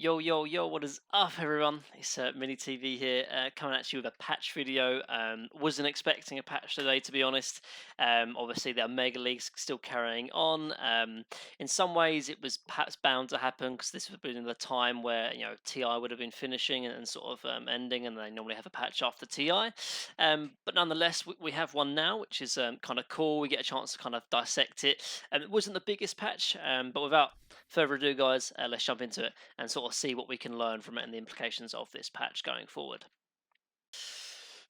Yo, yo, yo, what is up, everyone? It's Mini TV here, coming at you with a patch video. Wasn't expecting a patch today, to be honest. Obviously, the Omega League's still carrying on. In some ways, it was perhaps bound to happen because this would have been the time where TI would have been finishing and sort of ending, and they normally have a patch after TI. But nonetheless, we have one now, which is kind of cool. We get a chance to kind of dissect it. It wasn't the biggest patch, but without further ado, guys, let's jump into it and sort of see what we can learn from it and the implications of this patch going forward.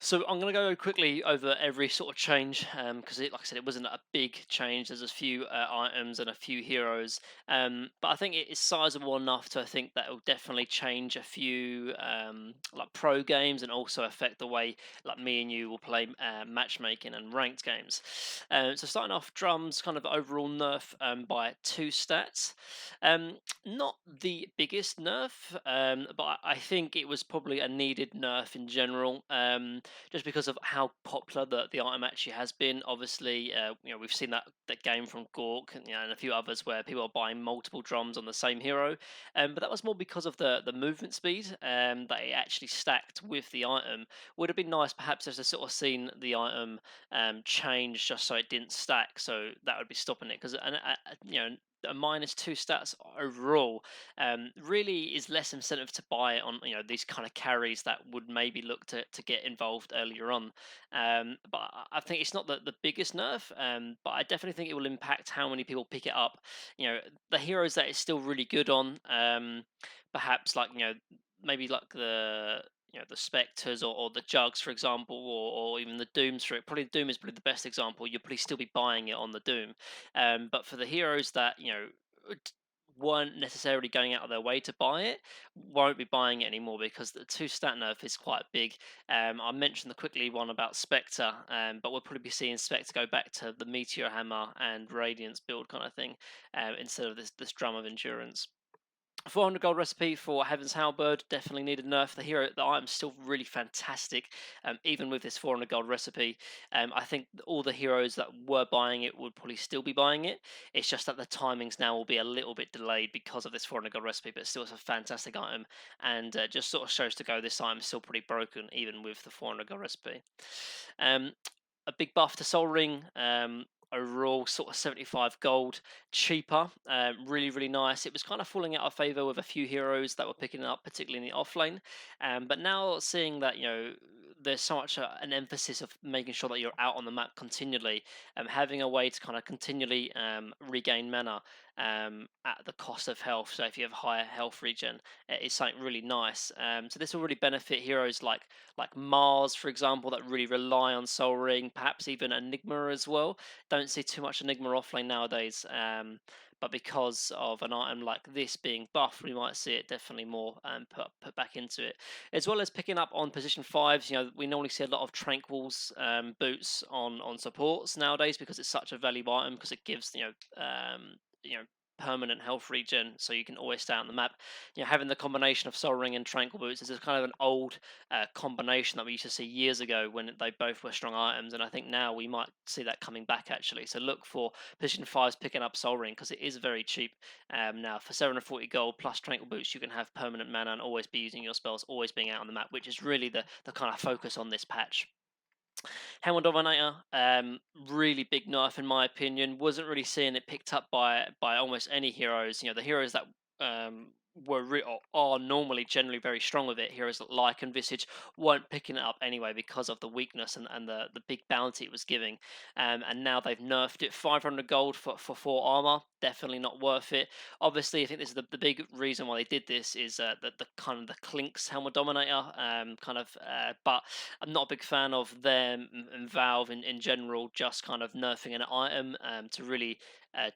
So I'm going to go quickly over every sort of change because, like I said, it wasn't a big change. There's a few items and a few heroes, but I think it is sizable enough to I think that it will definitely change a few like pro games and also affect the way like me and you will play matchmaking and ranked games. So starting off, drums kind of overall nerf by 2 stats. Not the biggest nerf, but I think it was probably a needed nerf in general. Just because of how popular the item actually has been. Obviously, we've seen that game from Gork and a few others where people are buying multiple drums on the same hero, but that was more because of the movement speed that it actually stacked with the item. Would have been nice perhaps just to sort of seen the item change just so it didn't stack, so that would be stopping it because a -2 stats overall really is less incentive to buy on these kind of carries that would maybe look to get involved earlier on. But I think it's not the biggest nerf, but I definitely think it will impact how many people pick it up. The heroes that it's still really good on, perhaps like maybe like the specters or the jugs, for example, or even the dooms. For it, probably doom is probably the best example. You'll probably still be buying it on the doom, but for the heroes that weren't necessarily going out of their way to buy it, won't be buying it anymore because the 2 stat nerf is quite big. I mentioned the quickly one about Spectre, but we'll probably be seeing Spectre go back to the Meteor Hammer and Radiance build kind of thing instead of this drum of endurance. 400 gold recipe for Heaven's Halberd definitely needed nerf. The item's still really fantastic, even with this 400 gold recipe. I think all the heroes that were buying it would probably still be buying it. It's just that the timings now will be a little bit delayed because of this 400 gold recipe, but still it's a fantastic item and just sort of shows to go this item's still pretty broken even with the 400 gold recipe. Um, a big buff to Soul Ring. Overall, sort of 75 gold, cheaper, really, really nice. It was kind of falling out of favor with a few heroes that were picking it up, particularly in the offlane. But now seeing that there's so much an emphasis of making sure that you're out on the map continually, having a way to kind of continually regain mana at the cost of health. So if you have higher health regen, it's something really nice. So this will really benefit heroes like Mars, for example, that really rely on Soul Ring, perhaps even Enigma as well. Don't see too much Enigma offlane nowadays, but because of an item like this being buffed, we might see it definitely more put back into it. As well as picking up on position fives, we normally see a lot of Tranquils boots on supports nowadays because it's such a valuable item because it gives permanent health regen, so you can always stay on the map. Having the combination of Soul Ring and Tranquil Boots is a kind of an old combination that we used to see years ago when they both were strong items, and I think now we might see that coming back actually. So look for position fives picking up Soul Ring because it is very cheap. Now for 740 gold plus Tranquil Boots, you can have permanent mana and always be using your spells, always being out on the map, which is really the kind of focus on this patch. Hammer Dominator, really big nerf in my opinion. Wasn't really seeing it picked up by almost any heroes. The heroes that or are normally generally very strong with it. Heroes like and Visage weren't picking it up anyway because of the weakness and the big bounty it was giving. And now they've nerfed it. 500 gold for 4 armor. Definitely not worth it. Obviously, I think this is the big reason why they did this is the kind of the Clinks Helmet Dominator but I'm not a big fan of them and Valve in general just kind of nerfing an item to really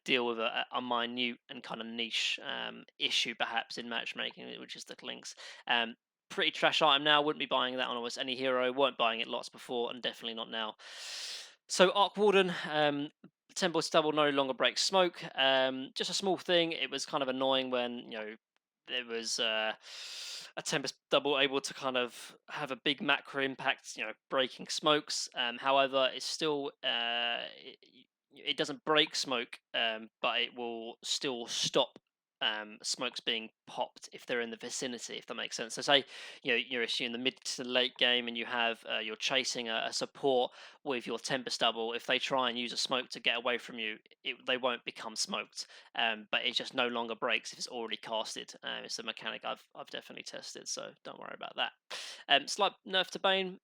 deal with a minute and kind of niche issue perhaps in matchmaking, which is the Clinks. Pretty trash item now. Wouldn't be buying that on almost any hero. Weren't buying it lots before, and definitely not now. So Arc Warden, Temple Stubble no longer breaks smoke. Just a small thing. It was kind of annoying when there was a Tempest double able to kind of have a big macro impact, breaking smokes. However, it's still it doesn't break smoke, but it will still stop smokes being popped if they're in the vicinity, if that makes sense. So say you're actually in the mid to late game and you have you're chasing a support with your temper stubble. If they try and use a smoke to get away from you, they won't become smoked, but it just no longer breaks if it's already casted. It's a mechanic I've definitely tested, so don't worry about that. Slight nerf to Bane.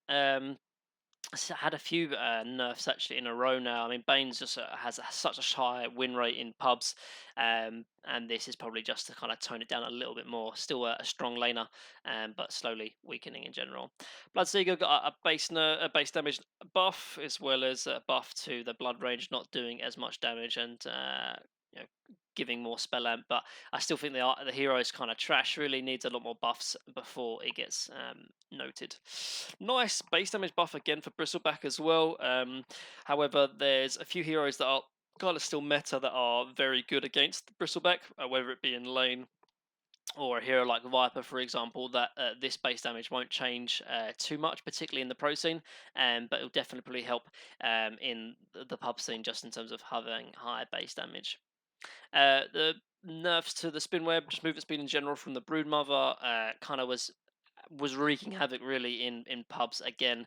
Had a few nerfs actually in a row now. I mean, Bane's just has such a high win rate in pubs, and this is probably just to kind of tone it down a little bit more. Still a strong laner, but slowly weakening in general. Bloodseeker got a base damage buff, as well as a buff to the blood range, not doing as much damage and you know, giving more spell amp. But I still think the hero is kind of trash. Really needs a lot more buffs before it gets noted. Nice base damage buff again for Bristleback as well. However, there's a few heroes that are kind of still meta that are very good against Bristleback, whether it be in lane or a hero like Viper, for example, that this base damage won't change too much, particularly in the pro scene, but it'll definitely help in the pub scene just in terms of having high base damage. The nerfs to the spin web, just movement speed in general from the Broodmother, kind of was wreaking havoc really in pubs again,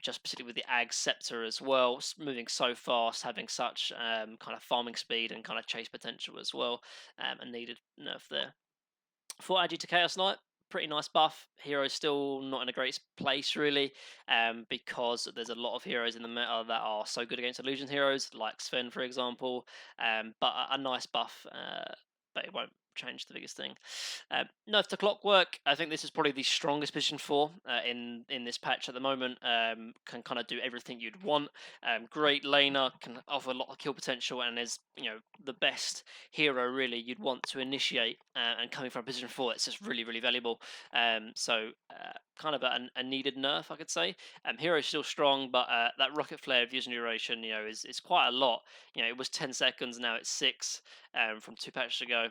just particularly with the Ag Scepter as well, moving so fast, having such kind of farming speed and kind of chase potential as well, and needed nerf there. For Agi to Chaos Knight, pretty nice buff. Hero's still not in a great place really, because there's a lot of heroes in the meta that are so good against illusion heroes, like Sven for example. But a nice buff, but it won't change the biggest thing. Nerf to Clockwork. I think this is probably the strongest position for in this patch at the moment. Can kind of do everything you'd want. Great laner, can offer a lot of kill potential, and is the best hero really you'd want to initiate. And coming from position 4, it's just really valuable. So kind of a needed nerf, I could say. Hero's still strong, but that rocket flare fusion duration, is quite a lot. It was 10 seconds, now it's 6 from 2 patches ago.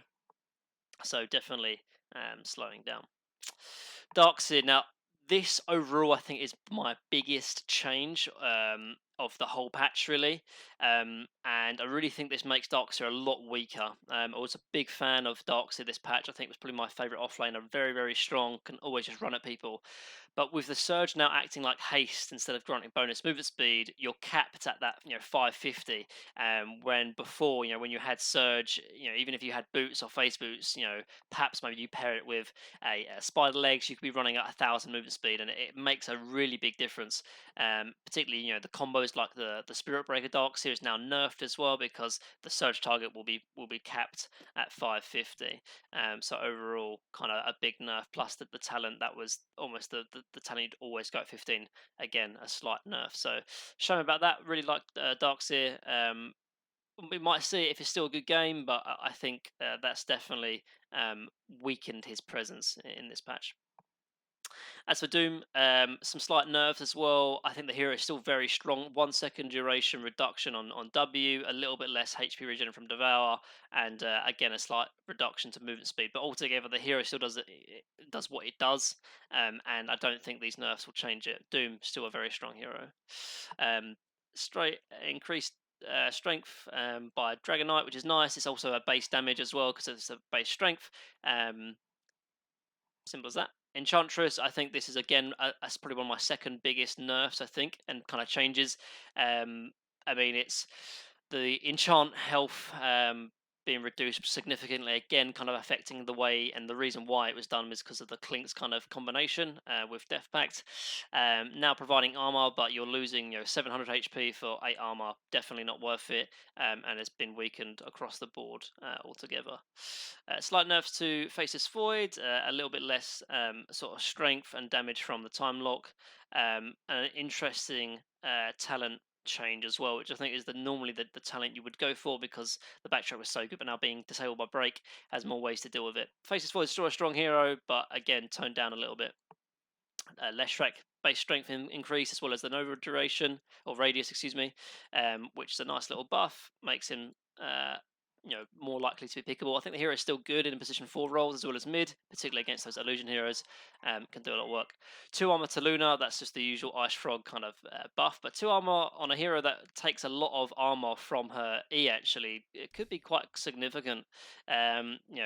So definitely slowing down. Darkseid. Now, this overall, I think, is my biggest change of the whole patch, really. And I really think this makes Darkseid a lot weaker. I was a big fan of Darkseid this patch. I think it was probably my favourite offlaner. Very strong, can always just run at people. But with the Surge now acting like haste instead of granting bonus movement speed, you're capped at that 550. When before, when you had Surge, even if you had boots or face boots, perhaps maybe you pair it with a spider legs, you could be running at 1,000 movement speed, and it makes a really big difference. Particularly, the combos like the Spirit Breaker Dark Series now nerfed as well, because the Surge target will be capped at 550. So overall, kind of a big nerf. Plus the talent that was almost the talent you'd always go at 15. Again, a slight nerf. So shame about that. Really liked Darkseer. We might see it if it's still a good game, but I think that's definitely weakened his presence in this patch. As for Doom, some slight nerfs as well. I think the hero is still very strong. 1 second duration reduction on W, a little bit less HP regen from Devour, and again a slight reduction to movement speed. But altogether, the hero still does does what it does, and I don't think these nerfs will change it. Doom still a very strong hero. Straight increased strength by Dragon Knight, which is nice. It's also a base damage as well because it's a base strength. Simple as that. Enchantress, I think this is again that's probably one of my second biggest nerfs, I think, and kind of changes. I mean, it's the enchant health being reduced significantly, again, kind of affecting the way, and the reason why it was done was because of the Clinks kind of combination with Death Pact. Now providing armor, but you're losing 700 HP for 8 armor, definitely not worth it, and it's been weakened across the board altogether. Slight nerfs to Faceless Void, a little bit less sort of strength and damage from the time lock, and an interesting talent change as well, which I think is normally the talent you would go for, because the backtrack was so good, but now being disabled by break has more ways to deal with it. Faceless Void is still a strong hero, but again toned down a little bit. Leshrac base strength increase, as well as the Nova duration or radius, excuse me, which is a nice little buff, makes him more likely to be pickable. I think the hero is still good in position 4 roles as well as mid, particularly against those illusion heroes. Can do a lot of work. 2 armor to Luna, that's just the usual Ice Frog kind of buff, but 2 armor on a hero that takes a lot of armor from her E, actually, it could be quite significant.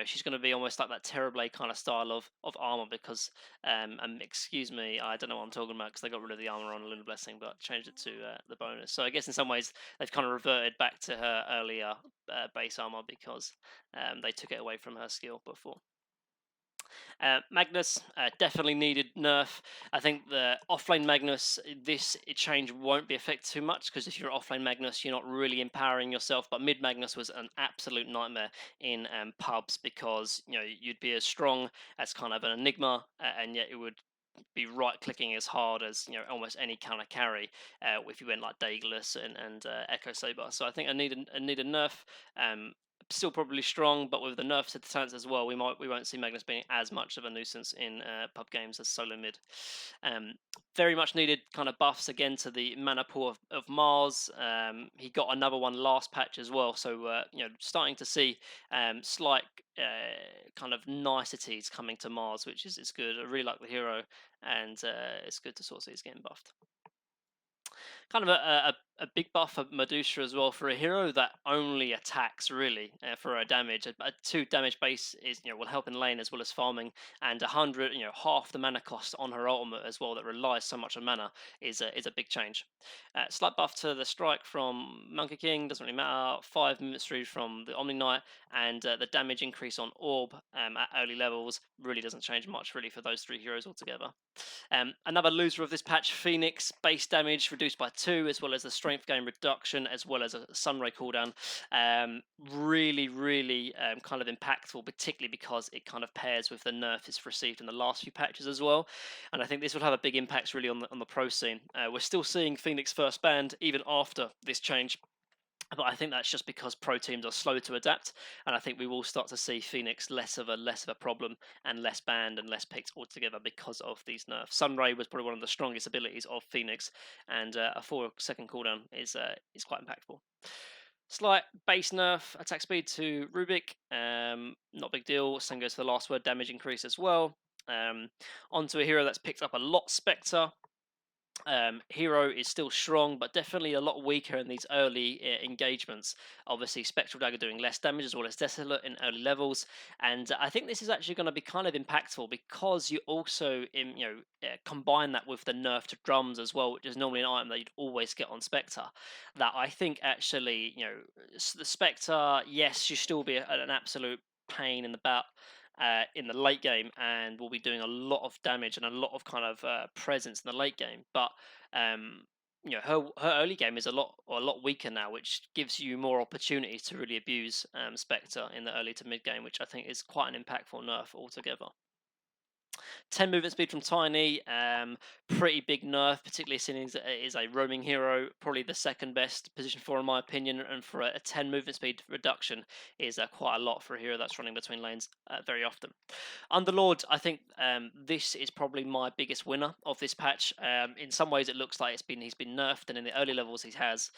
She's going to be almost like that Terrorblade kind of style of armor because, excuse me, I don't know what I'm talking about because they got rid of the armor on Luna Blessing, but changed it to the bonus. So I guess in some ways they've kind of reverted back to her earlier base armor because they took it away from her skill before. Magnus definitely needed nerf. I think the offlane Magnus, this change won't be affected too much because if you're offlane Magnus, you're not really empowering yourself. But mid Magnus was an absolute nightmare in pubs because you'd be as strong as kind of an enigma, and yet it would be right clicking as hard as almost any kind of carry if you went like Daedalus and Echo Saber. So I think I need a nerf. Still probably strong, but with the nerf to the talents as well, we won't see Magnus being as much of a nuisance in pub games as solo mid. Very much needed kind of buffs again to the mana pool of Mars. He got another one last patch as well, so starting to see slight kind of niceties coming to Mars, which is good. I really like the hero, and it's good to sort of see he's getting buffed. Kind of a big buff for Medusa as well for a hero that only attacks really for her damage. A 2 damage base is will help in lane as well as farming, and 100 half the mana cost on her ultimate as well that relies so much on mana is a big change. Slight buff to the strike from Monkey King, doesn't really matter. 5 movement speed from the Omni Knight, and the damage increase on Orb at early levels really doesn't change much really for those 3 heroes altogether. Another loser of this patch, Phoenix, base damage reduced by 2, as well as the strength gain reduction, as well as a Sunray cooldown. Really kind of impactful, particularly because it kind of pairs with the nerf it's received in the last few patches as well. And I think this will have a big impact really on the pro scene. We're still seeing Phoenix first banned even after this change. But I think that's just because pro teams are slow to adapt, and I think we will start to see Phoenix less of a problem and less banned and less picked altogether because of these nerfs. Sunray was probably one of the strongest abilities of Phoenix, and a 4-second cooldown is quite impactful. Slight base nerf, attack speed to Rubik, not a big deal. Same goes for the last word, damage increase as well. Onto a hero that's picked up a lot, Spectre. Hero is still strong, but definitely a lot weaker in these early engagements. Obviously, Spectral Dagger doing less damage as well as Desolate in early levels, and I think this is actually going to be kind of impactful because you also combine that with the nerf to drums as well, which is normally an item that you'd always get on Spectre. That I think actually, the Spectre, yes, should still be an absolute pain in the butt in the late game and will be doing a lot of damage and a lot of kind of presence in the late game. But her early game is a lot weaker now, which gives you more opportunities to really abuse Spectre in the early to mid game, which I think is quite an impactful nerf altogether. 10 movement speed from Tiny, pretty big nerf, particularly seeing it is a roaming hero, probably the second best position for in my opinion, and for a 10 movement speed reduction is quite a lot for a hero that's running between lanes very often. Underlord, I think this is probably my biggest winner of this patch. In some ways it looks like he's been nerfed, and in the early levels he has.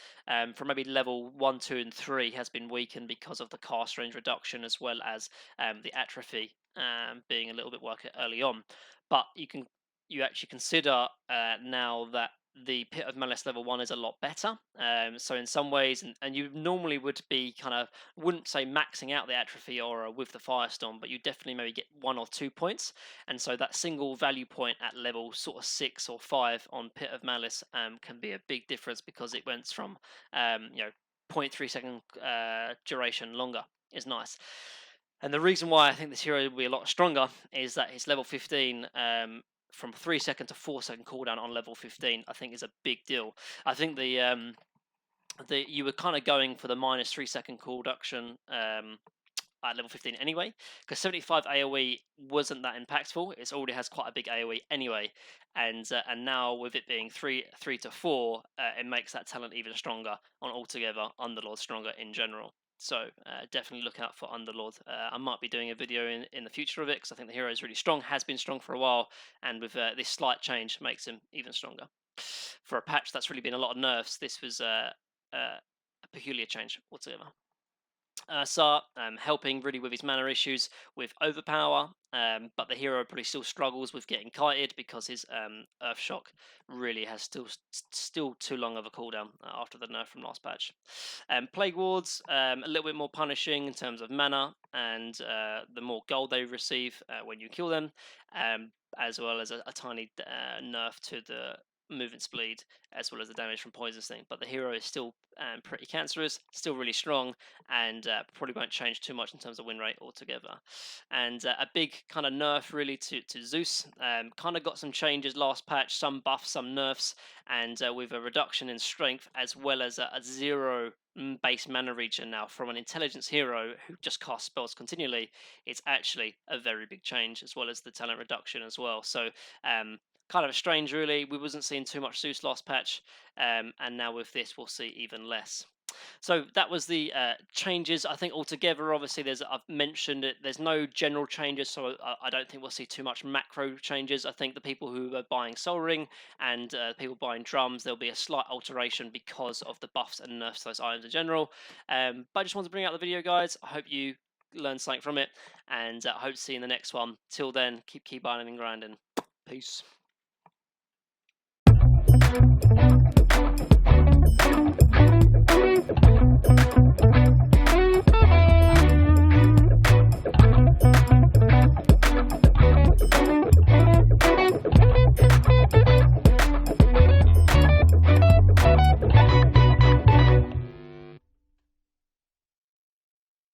From maybe level 1, 2 and 3 has been weakened because of the cast range reduction as well as the atrophy being a little bit weaker early on. But you actually consider now that the Pit of Malice level 1 is a lot better. So in some ways, and you normally would be kind of, wouldn't say maxing out the atrophy aura with the Firestorm, but you definitely maybe get 1 or 2 points. And so that single value point at level sort of 6 or 5 on Pit of Malice can be a big difference because it went from 0.3 second duration longer. Is nice. And the reason why I think this hero will be a lot stronger is that his level 15 from 3-second to 4-second cooldown on level 15 I think is a big deal. I think you were kind of going for the minus 3-second cooldown reduction at level 15 anyway, because 75 AoE wasn't that impactful. It already has quite a big AoE anyway, and now with it being 3 to 4, it makes that talent even stronger on altogether. Underlord stronger in general. So definitely look out for Underlord. I might be doing a video in the future of it because I think the hero is really strong, has been strong for a while, and with this slight change makes him even stronger. For a patch that's really been a lot of nerfs, this was a peculiar change altogether. Ursa, helping really with his mana issues with overpower, but the hero probably still struggles with getting kited because his Earth Shock really has still too long of a cooldown after the nerf from last patch. Plague Wards, a little bit more punishing in terms of mana and the more gold they receive when you kill them, as well as a tiny nerf to the movement speed as well as the damage from poison sting. But the hero is still pretty cancerous, still really strong, and probably won't change too much in terms of win rate altogether. And a big kind of nerf really to Zeus. Kind of got some changes last patch, some buffs, some nerfs, and with a reduction in strength as well as a 0 base mana regen now from an intelligence hero who just casts spells continually. It's actually a very big change, as well as the talent reduction as well. So kind of strange, really. We wasn't seeing too much Zeus last patch, and now with this, we'll see even less. So that was the changes. I think altogether, obviously, I've mentioned it. There's no general changes, so I don't think we'll see too much macro changes. I think the people who are buying Soul Ring and people buying drums, there'll be a slight alteration because of the buffs and nerfs to those items in general. But I just wanted to bring out the video, guys. I hope you learned something from it, and I hope to see you in the next one. Till then, keep buying and grinding. Peace.